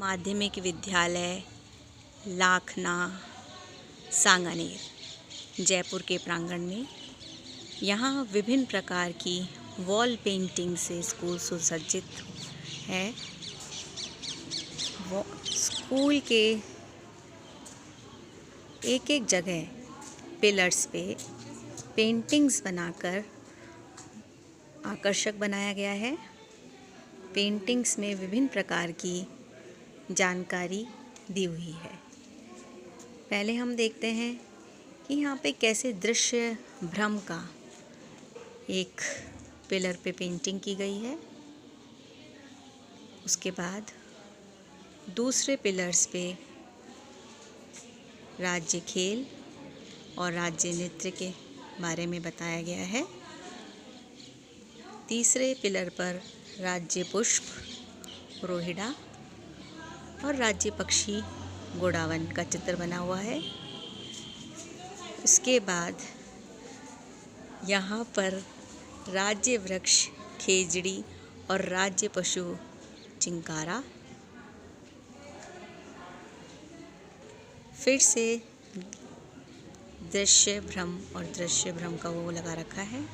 माध्यमिक विद्यालय लाखना सांगानेर जयपुर के प्रांगण में यहाँ विभिन्न प्रकार की वॉल पेंटिंग से स्कूल सुसज्जित है। वो स्कूल के एक एक जगह पिलर्स पे पेंटिंग्स बनाकर आकर्षक बनाया गया है। पेंटिंग्स में विभिन्न प्रकार की जानकारी दी हुई है। पहले हम देखते हैं कि यहाँ पे कैसे दृश्य भ्रम का एक पिलर पे पेंटिंग की गई है। उसके बाद दूसरे पिलर्स पे राज्य खेल और राज्य नृत्य के बारे में बताया गया है। तीसरे पिलर पर राज्य पुष्प रोहिड़ा और राज्य पक्षी गोडावन का चित्र बना हुआ है। इसके बाद यहाँ पर राज्य वृक्ष खेजड़ी और राज्य पशु चिंकारा। फिर से दृश्य भ्रम और दृश्य भ्रम का वो लगा रखा है।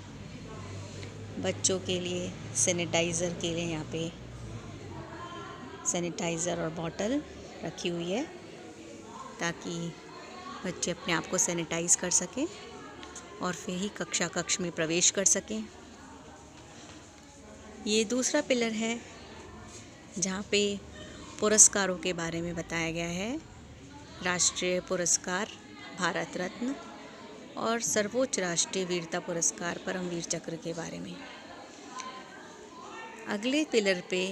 बच्चों के लिए सैनिटाइज़र के लिए यहाँ पे सैनिटाइज़र और बॉटल रखी हुई है ताकि बच्चे अपने आप को सैनिटाइज़ कर सकें और फिर ही कक्ष में प्रवेश कर सकें। ये दूसरा पिलर है जहाँ पे पुरस्कारों के बारे में बताया गया है। राष्ट्रीय पुरस्कार भारत रत्न और सर्वोच्च राष्ट्रीय वीरता पुरस्कार परमवीर चक्र के बारे में। अगले पिलर पे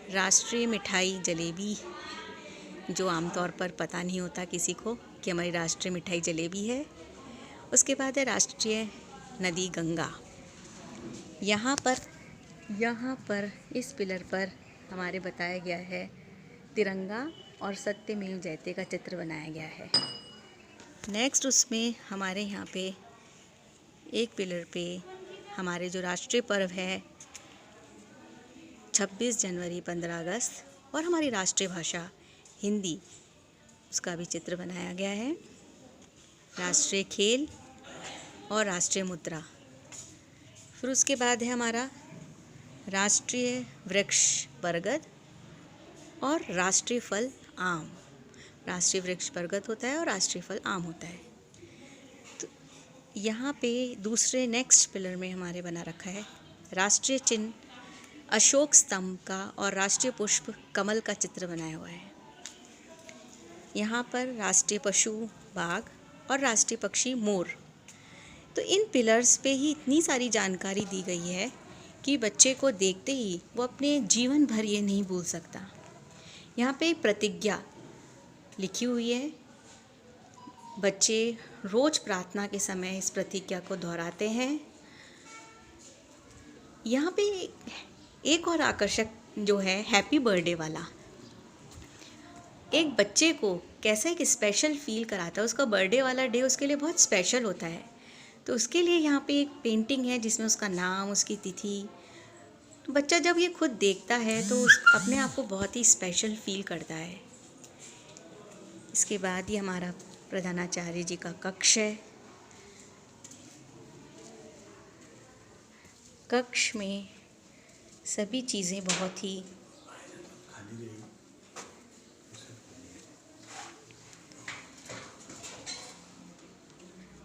राष्ट्रीय मिठाई जलेबी, जो आमतौर पर पता नहीं होता किसी को कि हमारी राष्ट्रीय मिठाई जलेबी है। उसके बाद है राष्ट्रीय नदी गंगा। यहाँ पर इस पिलर पर हमारे बताया गया है तिरंगा और सत्यमेव जयते का चित्र बनाया गया है। नेक्स्ट उसमें हमारे यहाँ पे एक पिलर पे हमारे जो राष्ट्रीय पर्व है 26 जनवरी 15 अगस्त और हमारी राष्ट्रीय भाषा हिंदी, उसका भी चित्र बनाया गया है। राष्ट्रीय खेल और राष्ट्रीय मुद्रा। फिर उसके बाद है हमारा राष्ट्रीय वृक्ष बरगद और राष्ट्रीय फल आम। राष्ट्रीय वृक्ष बरगद होता है और राष्ट्रीय फल आम होता है। तो यहाँ पे दूसरे नेक्स्ट पिलर में हमारे बना रखा है राष्ट्रीय चिन्ह अशोक स्तंभ का और राष्ट्रीय पुष्प कमल का चित्र बनाया हुआ है। यहाँ पर राष्ट्रीय पशु बाघ और राष्ट्रीय पक्षी मोर। तो इन पिलर्स पे ही इतनी सारी जानकारी दी गई है कि बच्चे को देखते ही वो अपने जीवन भर ये नहीं भूल सकता। यहाँ पे एक प्रतिज्ञा लिखी हुई है। बच्चे रोज प्रार्थना के समय इस प्रतिज्ञा को दोहराते हैं। यहाँ पे एक और आकर्षक जो है हैप्पी बर्थडे वाला, एक बच्चे को कैसे एक स्पेशल फील कराता है। उसका बर्थडे वाला डे उसके लिए बहुत स्पेशल होता है। तो उसके लिए यहाँ पे एक पेंटिंग है जिसमें उसका नाम, उसकी तिथि। तो बच्चा जब ये खुद देखता है तो अपने आप को बहुत ही स्पेशल फील करता है। इसके बाद ये हमारा प्रधानाचार्य जी का कक्ष है। कक्ष में सभी चीज़ें बहुत ही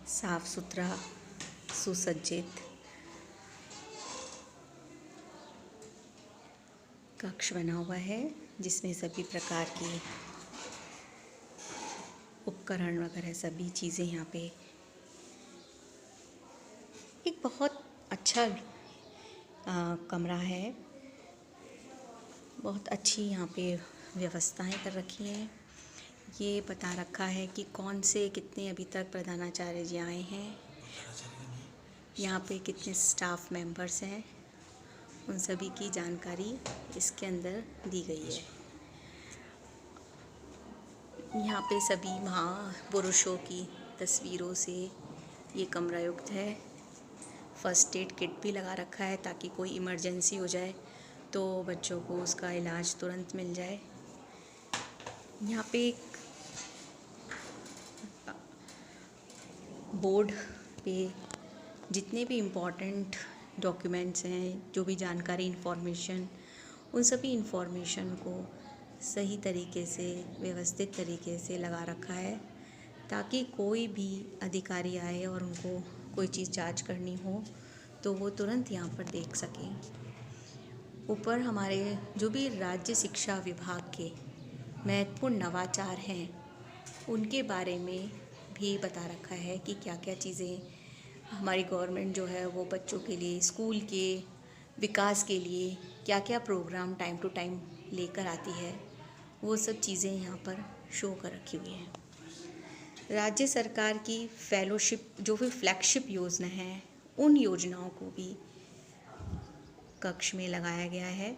साफ सुथरा सुसज्जित कक्ष बना हुआ है जिसमें सभी प्रकार के उपकरण वगैरह सभी चीज़ें यहाँ पे। एक बहुत अच्छा कमरा है। बहुत अच्छी यहाँ पे व्यवस्थाएं कर रखी हैं। ये बता रखा है कि कौन से कितने अभी तक प्रधानाचार्य जी आए हैं, यहाँ पे कितने स्टाफ मेंबर्स हैं, उन सभी की जानकारी इसके अंदर दी गई है। यहाँ पे सभी महापुरुषों की तस्वीरों से ये कमरा युक्त है। फर्स्ट एड किट भी लगा रखा है ताकि कोई इमरजेंसी हो जाए तो बच्चों को उसका इलाज तुरंत मिल जाए। यहाँ पे एक बोर्ड पे जितने भी इम्पोर्टेंट डॉक्यूमेंट्स हैं, जो भी जानकारी, इंफॉर्मेशन, उन सभी इंफॉर्मेशन को सही तरीके से, व्यवस्थित तरीके से लगा रखा है, ताकि कोई भी अधिकारी आए और उनको कोई चीज़ जांच करनी हो तो वो तुरंत यहाँ पर देख सकें। ऊपर हमारे जो भी राज्य शिक्षा विभाग के महत्वपूर्ण नवाचार हैं, उनके बारे में भी बता रखा है कि क्या क्या चीज़ें हमारी गवर्नमेंट जो है वो बच्चों के लिए, स्कूल के विकास के लिए क्या क्या प्रोग्राम टाइम टू टाइम लेकर आती है, वो सब चीज़ें यहाँ पर शो कर रखी हुई हैं। राज्य सरकार की फेलोशिप जो भी फ्लैगशिप योजना है, उन योजनाओं को भी कक्ष में लगाया गया है,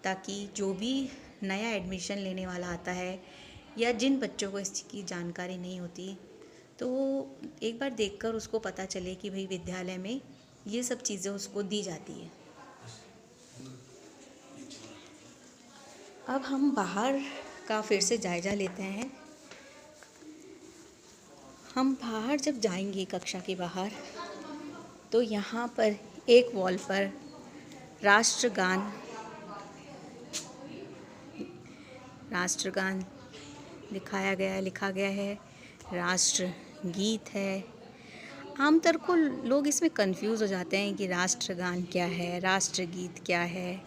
ताकि जो भी नया एडमिशन लेने वाला आता है या जिन बच्चों को इसकी जानकारी नहीं होती, तो वो एक बार देखकर उसको पता चले कि भाई विद्यालय में ये सब चीज़ें उसको दी जाती है। अब हम बाहर का फिर से जायज़ा लेते हैं। हम बाहर जब जाएंगे कक्षा के बाहर, तो यहाँ पर एक वॉल पर राष्ट्रगान लिखा गया है, राष्ट्र गीत है। आमतौर को लोग इसमें कंफ्यूज हो जाते हैं कि राष्ट्रगान क्या है, राष्ट्रगीत क्या है,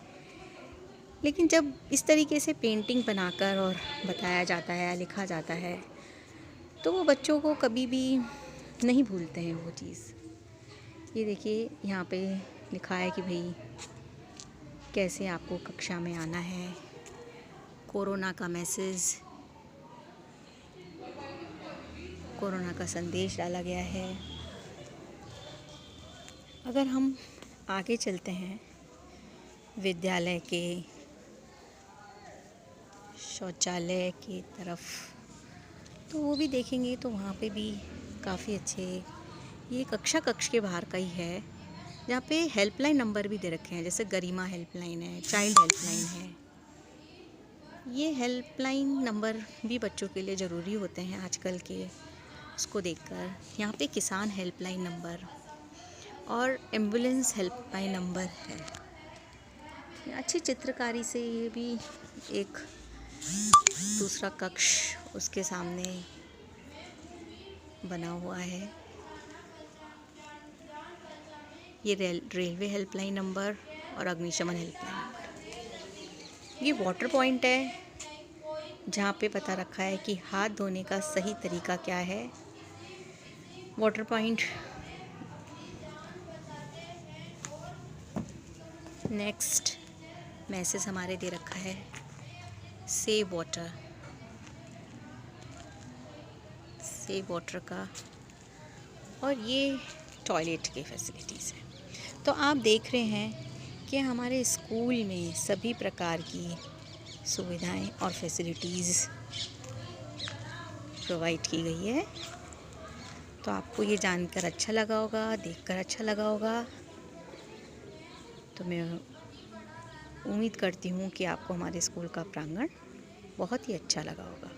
लेकिन जब इस तरीके से पेंटिंग बनाकर और बताया जाता है या लिखा जाता है, तो वो बच्चों को कभी भी नहीं भूलते हैं वो चीज़। ये देखिए, यहाँ पे लिखा है कि भाई कैसे आपको कक्षा में आना है, कोरोना का मैसेज, कोरोना का संदेश डाला गया है। अगर हम आगे चलते हैं विद्यालय के शौचालय की तरफ, तो वो भी देखेंगे तो वहाँ पे भी काफ़ी अच्छे, ये कक्ष के बाहर का ही है, जहाँ पे हेल्पलाइन नंबर भी दे रखे हैं, जैसे गरिमा हेल्पलाइन है, चाइल्ड हेल्पलाइन है। ये हेल्पलाइन नंबर भी बच्चों के लिए ज़रूरी होते हैं आजकल के, उसको देखकर। यहाँ पे किसान हेल्पलाइन नंबर और एम्बुलेंस हेल्पलाइन नंबर है। अच्छी चित्रकारी से ये भी एक दूसरा कक्ष उसके सामने बना हुआ है। ये रेलवे हेल्पलाइन नंबर और अग्निशमन हेल्पलाइन नंबर। ये वाटर पॉइंट है, जहाँ पे बता रखा है कि हाथ धोने का सही तरीका क्या है। Water point. नेक्स्ट मैसेज हमारे दे रखा है, सेव वाटर का, और ये टॉयलेट की फैसिलिटीज़ है। तो आप देख रहे हैं कि हमारे स्कूल में सभी प्रकार की सुविधाएं और फैसिलिटीज़ प्रोवाइड की गई है। तो आपको ये जानकर अच्छा लगा होगा, देखकर अच्छा लगा होगा। तो मैं उम्मीद करती हूँ कि आपको हमारे स्कूल का प्रांगण बहुत ही अच्छा लगा होगा।